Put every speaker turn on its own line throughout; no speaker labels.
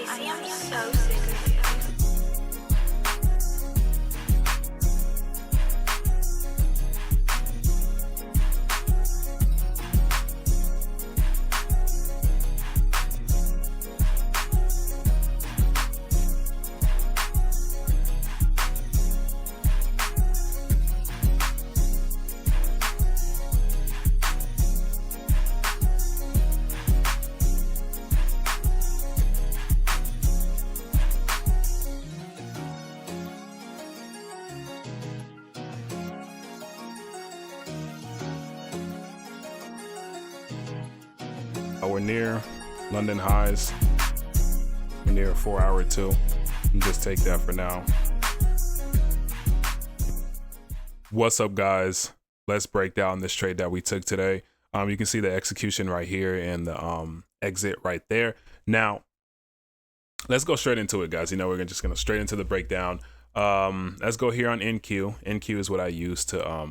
Icy, I'm so sick of you.
We're near London highs. We're near a 4-hour too. Just take that for now. What's up, guys? Let's break down this trade that we took today. You can see the execution right here and the exit right there. Now, let's go straight into it, guys. You know, we're just gonna straight into the breakdown. Let's go here on NQ. NQ is what I use to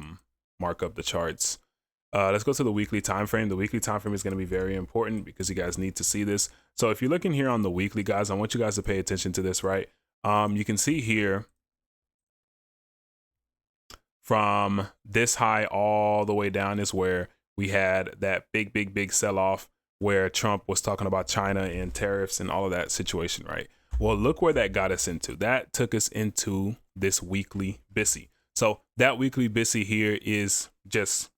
mark up the charts. Let's go to the weekly time frame. The weekly time frame is going to be very important because you guys need to see this. So if you're looking here on the weekly, guys, I want you guys to pay attention to this, right? You can see here from this high all the way down is where we had that big sell-off where Trump was talking about China and tariffs and all of that situation, right? Well, look where that got us into. That took us into this weekly BISI. So that weekly BISI here is just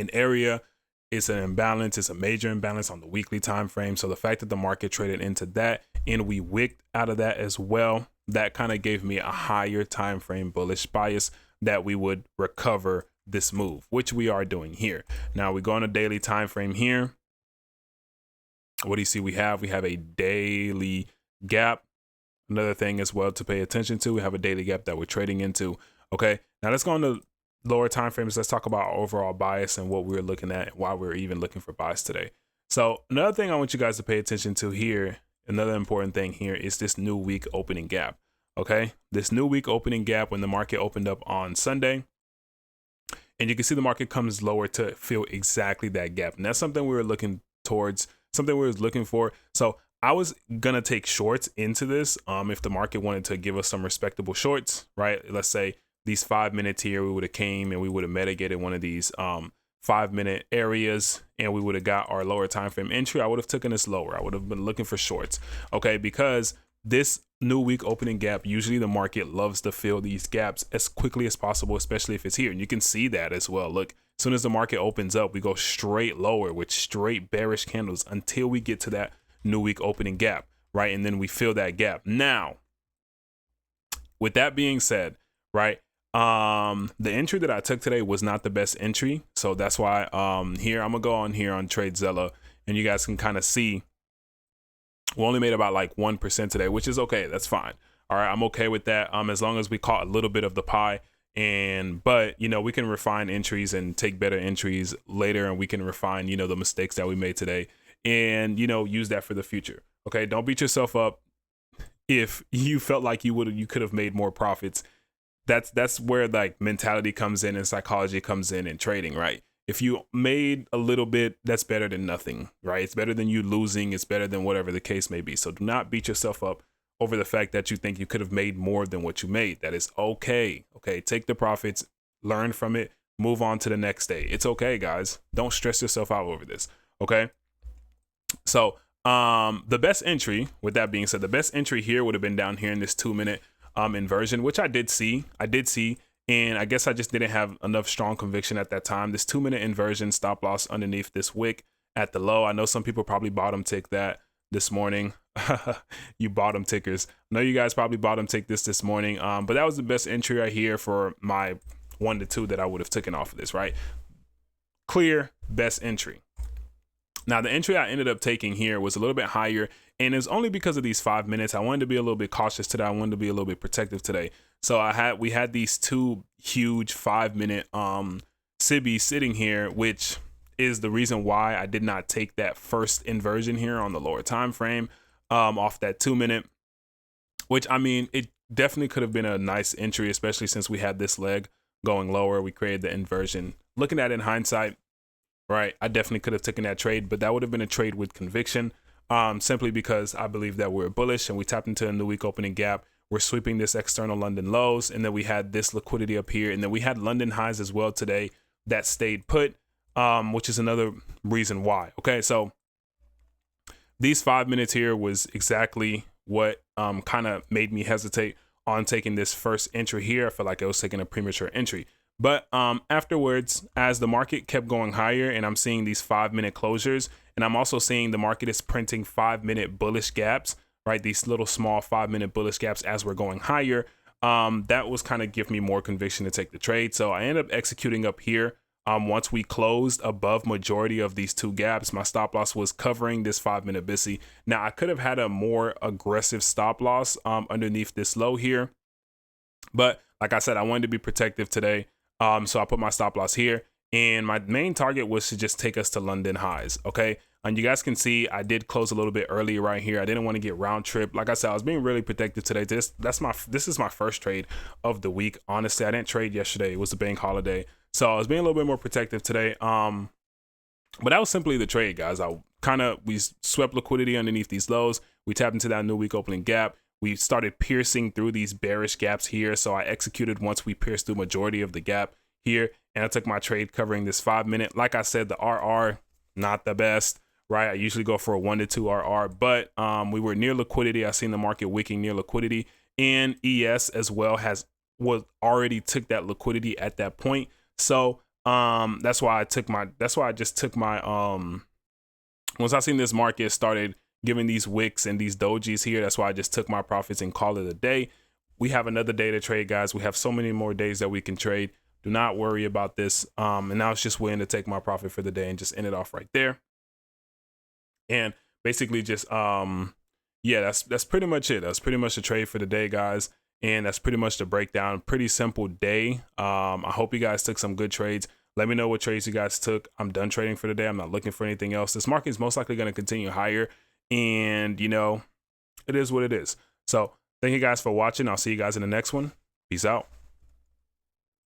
an area. It's an imbalance. It's a major imbalance on the weekly time frame. So the fact that the market traded into that and we wicked out of that as well, that kind of gave me a higher time frame bullish bias that we would recover this move, which we are doing here. Now we go on a daily time frame here. What do you see? We have a daily gap. Another thing as well to pay attention to, we have a daily gap that we're trading into. Okay, now let's go on to lower time frames. Let's talk about our overall bias and what we're looking at, why we're even looking for bias today. So another thing I want you guys to pay attention to here, another important thing here is this new week opening gap. Okay, this new week opening gap when the market opened up on Sunday, and you can see the market comes lower to fill exactly that gap. And that's something we were looking towards, something we was looking for. So I was gonna take shorts into this if the market wanted to give us some respectable shorts, right? Let's say these 5 minutes here, we would have came and we would have mitigated one of these 5-minute areas and we would have got our lower time frame entry. I would have taken this lower. I would have been looking for shorts. Okay, because this new week opening gap, usually the market loves to fill these gaps as quickly as possible, especially if it's here. And you can see that as well. Look, as soon as the market opens up, we go straight lower with straight bearish candles until we get to that new week opening gap, right? And then we fill that gap. Now, with that being said, right, the entry that I took today was not the best entry. So that's why here I'm gonna go on here on TradeZilla and you guys can kind of see we only made about like 1% today, which is okay. That's fine. All right, I'm okay with that. As long as we caught a little bit of the pie. But you know, we can refine entries and take better entries later, and we can refine, you know, the mistakes that we made today and, you know, use that for the future. Okay, don't beat yourself up if you felt like you could have made more profits. That's where like mentality comes in and psychology comes in and trading, right? If you made a little bit, that's better than nothing, right? It's better than you losing. It's better than whatever the case may be. So do not beat yourself up over the fact that you think you could have made more than what you made. That is okay. Okay, take the profits, learn from it, move on to the next day. It's okay, guys. Don't stress yourself out over this, okay? So the best entry, with that being said, the best entry here would have been down here in this 2-minute inversion, which I did see, and I guess I just didn't have enough strong conviction at that time. This 2-minute inversion stop loss underneath this wick at the low. I know some people probably bottom tick that this morning. You bottom tickers. I know you guys probably bottom tick this morning. But that was the best entry right here for my 1 to 2 that I would have taken off of this, right? Clear best entry. Now the entry I ended up taking here was a little bit higher, and it's only because of these 5 minutes. I wanted to be a little bit cautious today. I wanted to be a little bit protective today. So we had these 2 huge 5-minute SIBs sitting here, which is the reason why I did not take that first inversion here on the lower time frame off that 2-minute, which, I mean, it definitely could have been a nice entry, especially since we had this leg going lower. We created the inversion. Looking at it in hindsight, right, I definitely could have taken that trade, but that would have been a trade with conviction. simply because I believe that we're bullish and we tapped into a new week opening gap. We're sweeping this external London lows, and then we had this liquidity up here, and then we had London highs as well today that stayed put, which is another reason why. Okay, so these 5 minutes here was exactly what kind of made me hesitate on taking this first entry here. I felt like I was taking a premature entry. But afterwards, as the market kept going higher and I'm seeing these 5 minute closures, and I'm also seeing the market is printing 5 minute bullish gaps, right? These little small 5 minute bullish gaps as we're going higher. That was kind of give me more conviction to take the trade. So I ended up executing up here. Once we closed above majority of these two gaps, my stop loss was covering this 5 minute BISI. Now I could have had a more aggressive stop loss underneath this low here, but like I said, I wanted to be protective today. So I put my stop loss here, and my main target was to just take us to London highs. Okay. And you guys can see I did close a little bit earlier right here. I didn't want to get round trip. Like I said, I was being really protective today. This is my first trade of the week. Honestly, I didn't trade yesterday. It was a bank holiday. So I was being a little bit more protective today. But that was simply the trade, guys. We swept liquidity underneath these lows. We tapped into that new week opening gap. We started piercing through these bearish gaps here. So I executed once we pierced through majority of the gap here. And I took my trade covering this 5 minute. Like I said, the RR, not the best, right? I usually go for a 1 to 2 RR, but we were near liquidity. I seen the market wicking near liquidity, and ES as well already took that liquidity at that point. So that's why I just took my once I seen this market started giving these wicks and these dojis here, that's why I just took my profits and call it a day. We have another day to trade, guys. We have so many more days that we can trade. Do not worry about this. And now it's just waiting to take my profit for the day and just end it off right there. And basically just yeah, that's pretty much it. That's pretty much the trade for the day, guys. And that's pretty much the breakdown. Pretty simple day. I hope you guys took some good trades. Let me know what trades you guys took. I'm done trading for the day. I'm not looking for anything else. This market is most likely going to continue higher, and you know, it is what it is. So thank you guys for watching. I'll see you guys in the next one. Peace out.